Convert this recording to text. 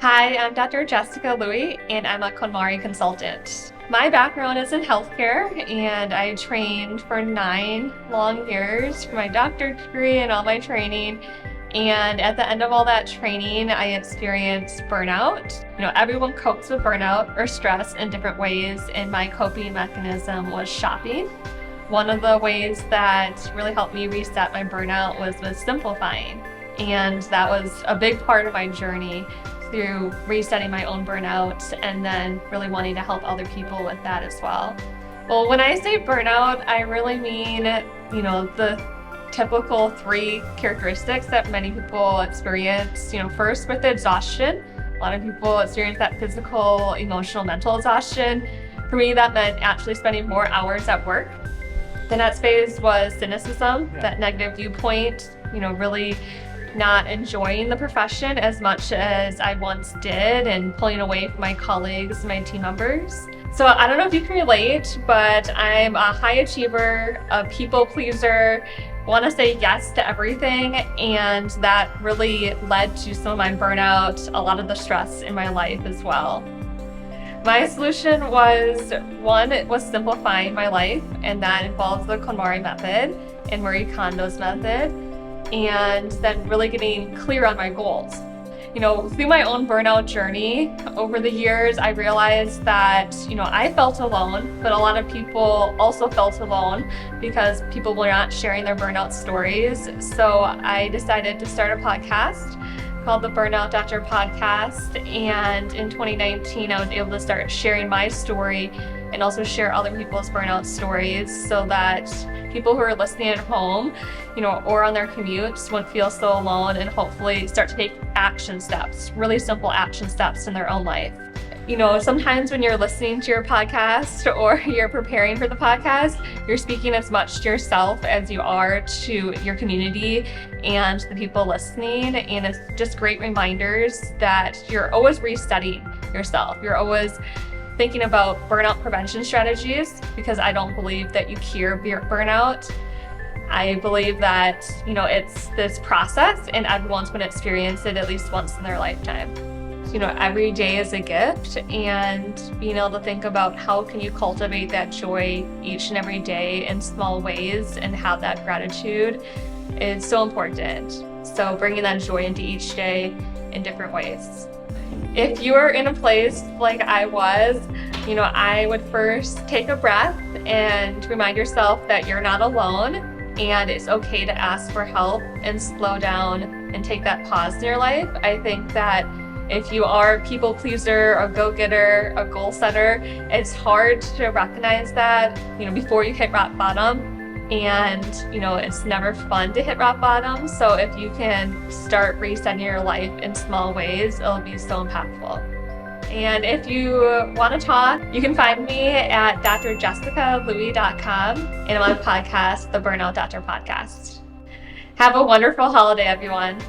Hi, I'm Dr. Jessica Louie, and I'm a KonMari consultant. My background is in healthcare, and I trained for 9 long years for my doctorate degree and all my training. And at the end of all that training, I experienced burnout. Everyone copes with burnout or stress in different ways, and my coping mechanism was shopping. One of the ways that really helped me reset my burnout was with simplifying. And that was a big part of my journey through resetting my own burnout and then really wanting to help other people with that as well. Well, when I say burnout, I really mean, the typical 3 characteristics that many people experience. First with exhaustion. A lot of people experience that physical, emotional, mental exhaustion. For me, that meant actually spending more hours at work. The next phase was cynicism, that negative viewpoint, really not enjoying the profession as much as I once did and pulling away from my colleagues, my team members. So I don't know if you can relate, but I'm a high achiever, a people pleaser, want to say yes to everything, and that really led to some of my burnout, a lot of the stress in my life as well. My solution was, one, it was simplifying my life, and that involves the KonMari method and Marie Kondo's method, and then really getting clear on my goals. Through my own burnout journey over the years, I realized that, I felt alone, but a lot of people also felt alone because people were not sharing their burnout stories. So I decided to start a podcast called the Burnout Doctor Podcast. And in 2019, I was able to start sharing my story and also share other people's burnout stories so that people who are listening at home, or on their commutes wouldn't feel so alone and hopefully start to take action steps, really simple action steps in their own life. Sometimes when you're listening to your podcast or you're preparing for the podcast, you're speaking as much to yourself as you are to your community and the people listening. And it's just great reminders that you're always restudying yourself. You're always thinking about burnout prevention strategies, because I don't believe that you cure burnout. I believe that, it's this process and everyone's going to experience it at least once in their lifetime. Every day is a gift, and being able to think about how can you cultivate that joy each and every day in small ways and have that gratitude is so important. So bringing that joy into each day in different ways. If you are in a place like I was, I would first take a breath and remind yourself that you're not alone, and it's okay to ask for help and slow down and take that pause in your life. I think that if you are a people pleaser, a go-getter, a goal setter, it's hard to recognize that, before you hit rock bottom. And, it's never fun to hit rock bottom. So if you can start resetting your life in small ways, it'll be so impactful. And if you want to talk, you can find me at drjessicalouie.com, and I'm on podcast, the Burnout Doctor Podcast. Have a wonderful holiday, everyone.